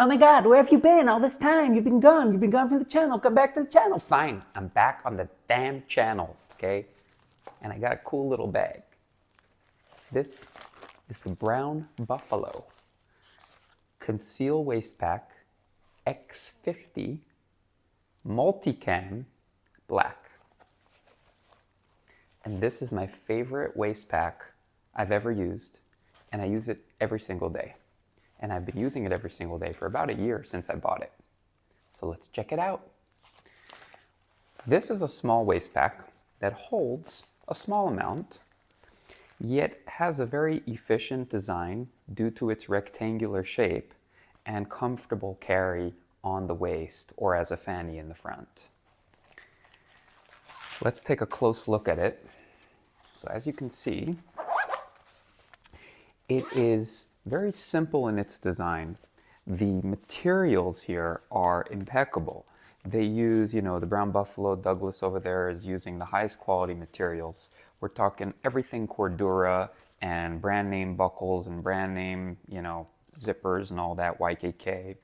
Oh my God, where have you been all this time? You've been gone. You've been gone from the channel. Come back to the channel. Fine, I'm back on the damn channel, okay? And I got a cool little bag. This is the Brown Buffalo Conceal Waistpack X50 Multicam Black. And this is my favorite waist pack I've ever used, and I use it every single day. And I've been using it every single day for about a year since I bought it. So let's check it out. This is a small waist pack that holds a small amount, yet has a very efficient design due to its rectangular shape and comfortable carry on the waist or as a fanny in the front. Let's take a close look at it. So as you can see, it is very simple in its design. The materials here are impeccable. They use, the Brown Buffalo, Douglas over there is using the highest quality materials. We're talking everything Cordura and brand name buckles and brand name, zippers and all that, YKK.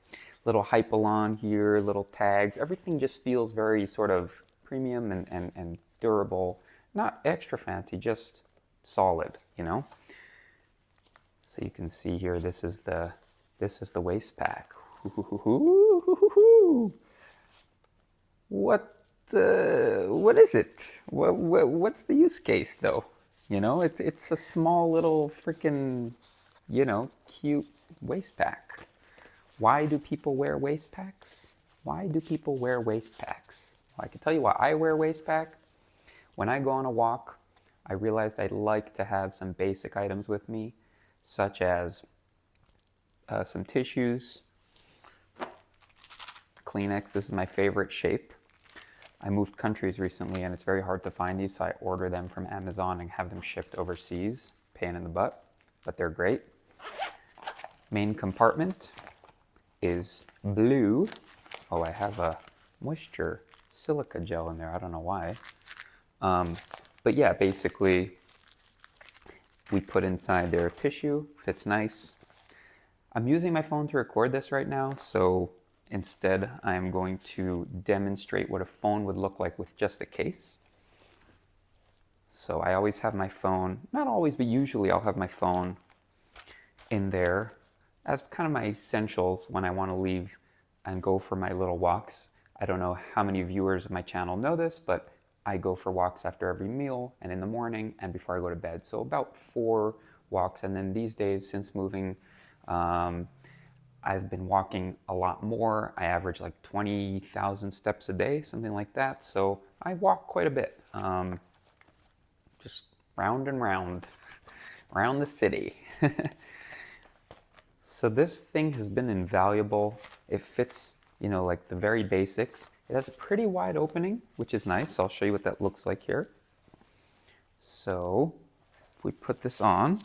Little Hypalon here, little tags. Everything just feels very sort of premium and durable. Not extra fancy, just solid, So you can see here, this is the waist pack. What is it? What's the use case though? It's a small little freaking, cute waist pack. Why do people wear waist packs? Why do people wear waist packs? Well, I can tell you why I wear a waist pack. When I go on a walk, I realized I'd like to have some basic items with me, such as some tissues, Kleenex. This is my favorite shape. I moved countries recently and it's very hard to find these, so I order them from Amazon and have them shipped overseas. Pain in the butt, but they're great. Main compartment is blue. Oh, I have a moisture silica gel in there. I don't know why. But yeah, basically we put inside their tissue, fits nice. I'm using my phone to record this right now, so instead I'm going to demonstrate what a phone would look like with just a case. So I always have my phone, not always, but usually I'll have my phone in there as kind of my essentials when I want to leave and go for my little walks. I don't know how many viewers of my channel know this, but I go for walks after every meal and in the morning and before I go to bed. So about 4 walks. And then these days, since moving, I've been walking a lot more. I average like 20,000 steps a day, something like that. So I walk quite a bit, just round and round, around the city. So this thing has been invaluable. It fits, like the very basics. It has a pretty wide opening, which is nice. I'll show you what that looks like here. So if we put this on,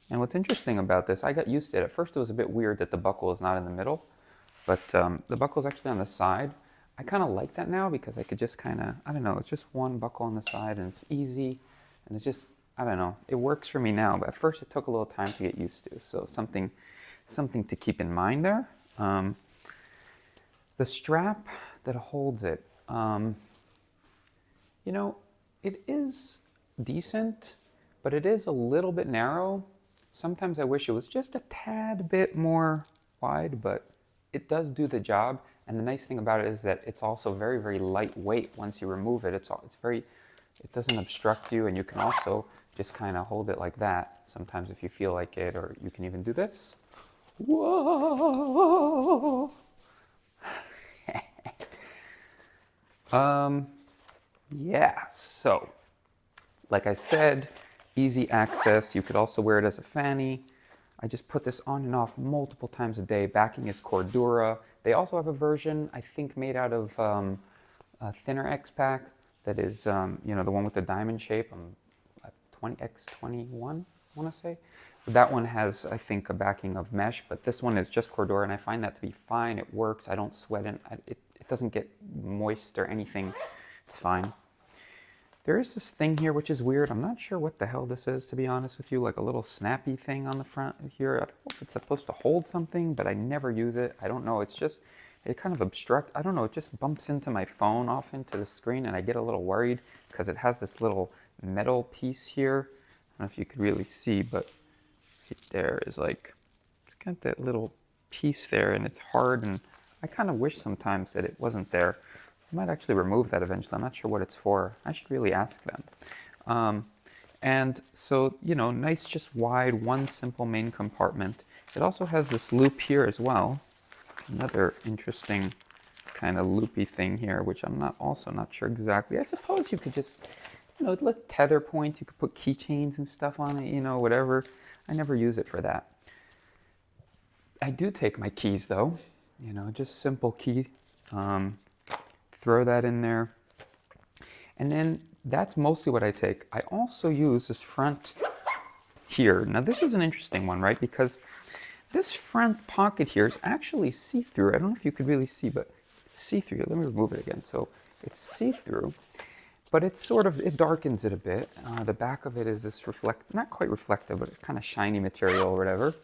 and what's interesting about this, I got used to it. At first it was a bit weird that the buckle is not in the middle, but the buckle is actually on the side. I kind of like that now because I could just I don't know, it's just one buckle on the side and it's easy. And it's just, I don't know, it works for me now, but at first it took a little time to get used to. So something to keep in mind there. The strap that holds it, it is decent, but it is a little bit narrow. Sometimes I wish it was just a tad bit more wide, but it does do the job. And the nice thing about it is that it's also very, very lightweight. Once you remove it, it doesn't obstruct you, and you can also just kind of hold it like that sometimes if you feel like it, or you can even do this. Whoa! Yeah, so like I said, easy access. You could also wear it as a fanny. I just put this on and off multiple times a day. Backing is Cordura. They also have a version, I think, made out of a thinner X-Pack that is, the one with the diamond shape. 20X21, I want to say. But that one has, I think, a backing of mesh, but this one is just Cordura, and I find that to be fine. It works. I don't sweat it. It doesn't get moist or anything. It's fine. There is this thing here which is weird. I'm not sure what the hell this is, to be honest with you. Like a little snappy thing on the front here. I don't know if it's supposed to hold something, but I never use it. I don't know. It's just, it kind of obstructs. I don't know. It just bumps into my phone off into the screen, and I get a little worried because it has this little metal piece here. I don't know if you could really see, but there is like, it's got that little piece there, and it's hard, and I kind of wish sometimes that it wasn't there. I might actually remove that eventually. I'm not sure what it's for. I should really ask them. And so, you know, nice, just wide, one simple main compartment. It also has this loop here as well. Another interesting kind of loopy thing here, which I'm also not sure exactly. I suppose you could just, you know, let tether points. You could put keychains and stuff on it, you know, whatever. I never use it for that. I do take my keys though, you know, just simple key. Throw that in there. And then that's mostly what I take. I also use this front here. Now this is an interesting one, right? Because this front pocket here is actually see-through. I don't know if you could really see, but it's see-through. Let me remove it again. So it's see-through, but it's sort of, it darkens it a bit. The back of it is this not quite reflective, but it's kind of shiny material or whatever.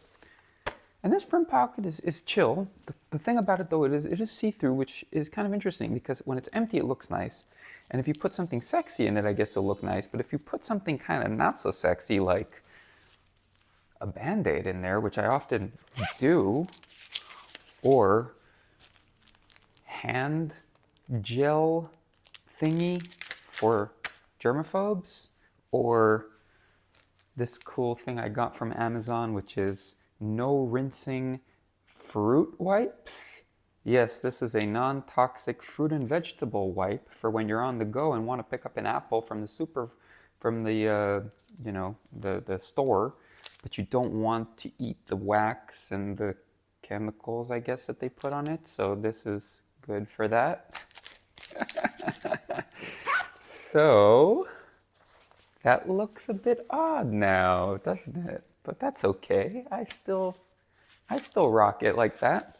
And this front pocket is chill. The thing about it though, it is see-through, which is kind of interesting because when it's empty, it looks nice. And if you put something sexy in it, I guess it'll look nice. But if you put something kind of not so sexy, like a Band-Aid in there, which I often do, or hand gel thingy for germaphobes, or this cool thing I got from Amazon, which is no rinsing fruit wipes. Yes, this is a non-toxic fruit and vegetable wipe for when you're on the go and want to pick up an apple from the you know, the store, but you don't want to eat the wax and the chemicals, I guess, that they put on it. So this is good for that. So that looks a bit odd now, doesn't it? But that's okay. I still rock it like that.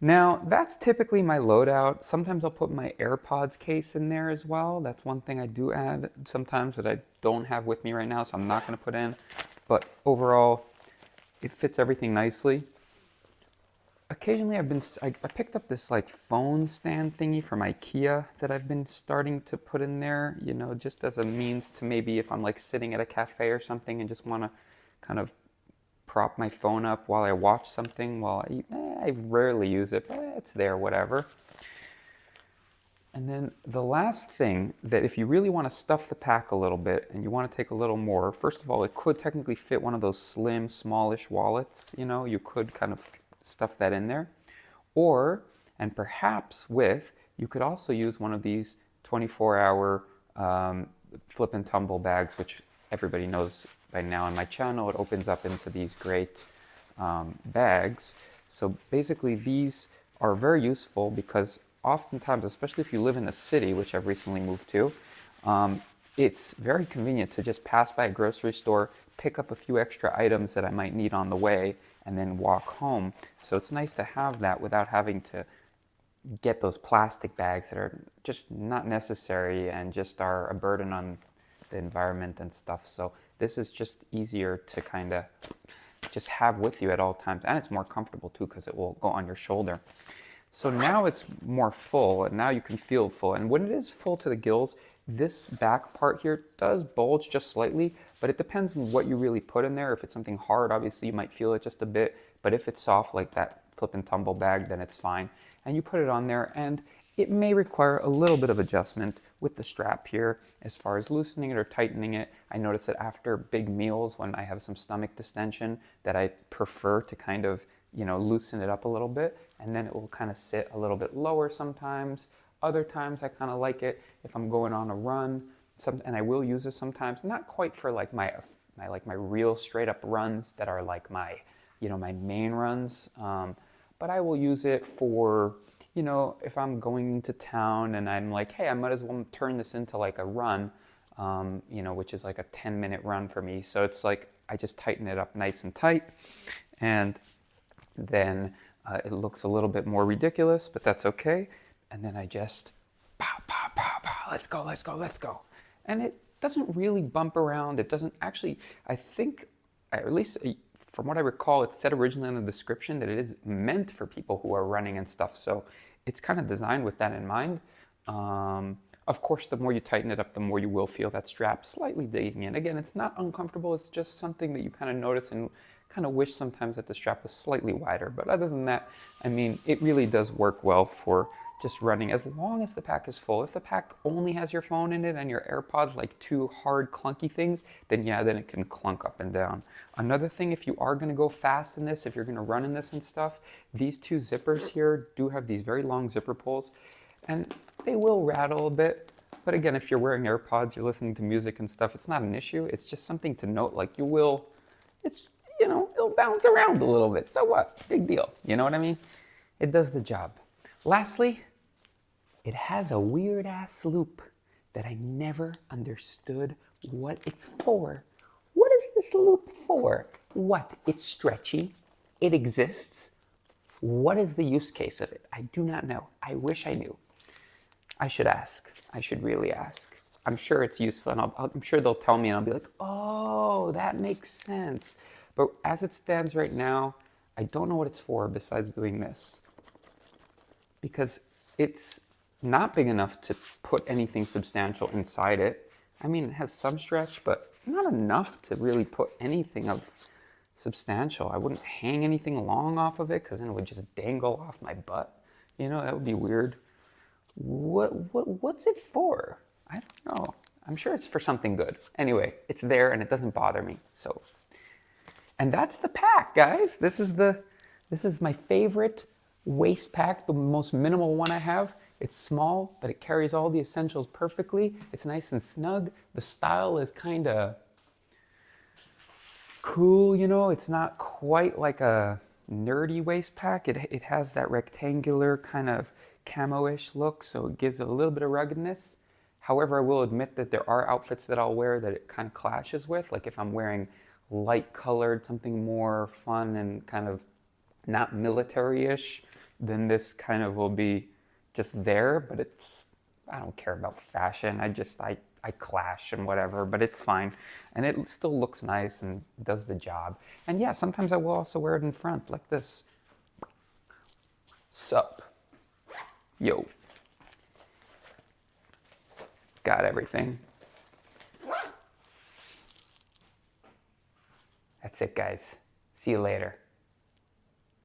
Now, that's typically my loadout. Sometimes I'll put my AirPods case in there as well. That's one thing I do add sometimes that I don't have with me right now, so I'm not going to put in. But overall, it fits everything nicely. Occasionally I picked up this like phone stand thingy from IKEA that I've been starting to put in there, you know, just as a means to maybe if I'm like sitting at a cafe or something and just want to kind of prop my phone up while I watch something while I eat. I rarely use it, but it's there, whatever. And then the last thing that if you really want to stuff the pack a little bit and you want to take a little more, first of all, it could technically fit one of those slim, smallish wallets, you know, you could kind of stuff that in there. Or, and perhaps you could also use one of these 24-hour flip and tumble bags, which everybody knows by now on my channel. It opens up into these great bags. So basically these are very useful because oftentimes, especially if you live in a city, which I've recently moved to, it's very convenient to just pass by a grocery store, pick up a few extra items that I might need on the way, and then walk home. So it's nice to have that without having to get those plastic bags that are just not necessary and just are a burden on the environment and stuff. So this is just easier to kind of just have with you at all times. And it's more comfortable too because it will go on your shoulder. So now it's more full, and now you can feel full. And when it is full to the gills, this back part here does bulge just slightly, but it depends on what you really put in there. If it's something hard, obviously you might feel it just a bit, but if it's soft like that flip and tumble bag, then it's fine. And you put it on there, and it may require a little bit of adjustment with the strap here as far as loosening it or tightening it. I notice that after big meals, when I have some stomach distension, that I prefer to kind of, you know, loosen it up a little bit, and then it will kind of sit a little bit lower sometimes. Other times I kind of like it if I'm going on a run, and I will use it sometimes, not quite for like my real straight up runs that are like my, you know, my main runs, but I will use it for, you know, if I'm going into town and I'm like, hey, I might as well turn this into like a run, you know, which is like a 10-minute run for me. So it's like I just tighten it up nice and tight, and then it looks a little bit more ridiculous, but that's okay. And then I just pow, pow, pow, pow, let's go, let's go, let's go. And it doesn't really bump around. It doesn't actually, I think, at least from what I recall, it said originally in the description that it is meant for people who are running and stuff. So it's kind of designed with that in mind. Of course, the more you tighten it up, the more you will feel that strap slightly digging in. Again, it's not uncomfortable. It's just something that you kind of notice and kind of wish sometimes that the strap was slightly wider. But other than that, I mean, it really does work well for just running as long as the pack is full. If the pack only has your phone in it and your AirPods, like two hard clunky things, then yeah, then it can clunk up and down. Another thing, if you are gonna go fast in this, if you're gonna run in this and stuff, these two zippers here do have these very long zipper pulls, and they will rattle a bit. But again, if you're wearing AirPods, you're listening to music and stuff, it's not an issue. It's just something to note, like it'll bounce around a little bit. So what? Big deal. You know what I mean? It does the job. Lastly, it has a weird ass loop that I never understood what it's for. What is this loop for? What? It's stretchy. It exists. What is the use case of it? I do not know. I wish I knew. I should ask. I should really ask. I'm sure it's useful, and I'm sure they'll tell me, and I'll be like, oh, that makes sense. But as it stands right now, I don't know what it's for besides doing this. Because it's not big enough to put anything substantial inside it. I mean, it has some stretch, but not enough to really put anything of substantial. I wouldn't hang anything long off of it because then it would just dangle off my butt. You know, that would be weird. What's it for? I don't know. I'm sure it's for something good. Anyway, it's there and it doesn't bother me. So, and that's the pack, guys. This is my favorite waist pack, the most minimal one I have. It's small, but it carries all the essentials perfectly. It's nice and snug. The style is kind of cool, you know. It's not quite like a nerdy waist pack. It has that rectangular kind of camo-ish look, so it gives it a little bit of ruggedness. However, I will admit that there are outfits that I'll wear that it kind of clashes with. Like if I'm wearing light colored, something more fun and kind of not military-ish, then this kind of will be just there, but I don't care about fashion. I clash and whatever, but it's fine. And it still looks nice and does the job. And yeah, sometimes I will also wear it in front like this. Sup. Yo. Got everything. That's it, guys. See you later.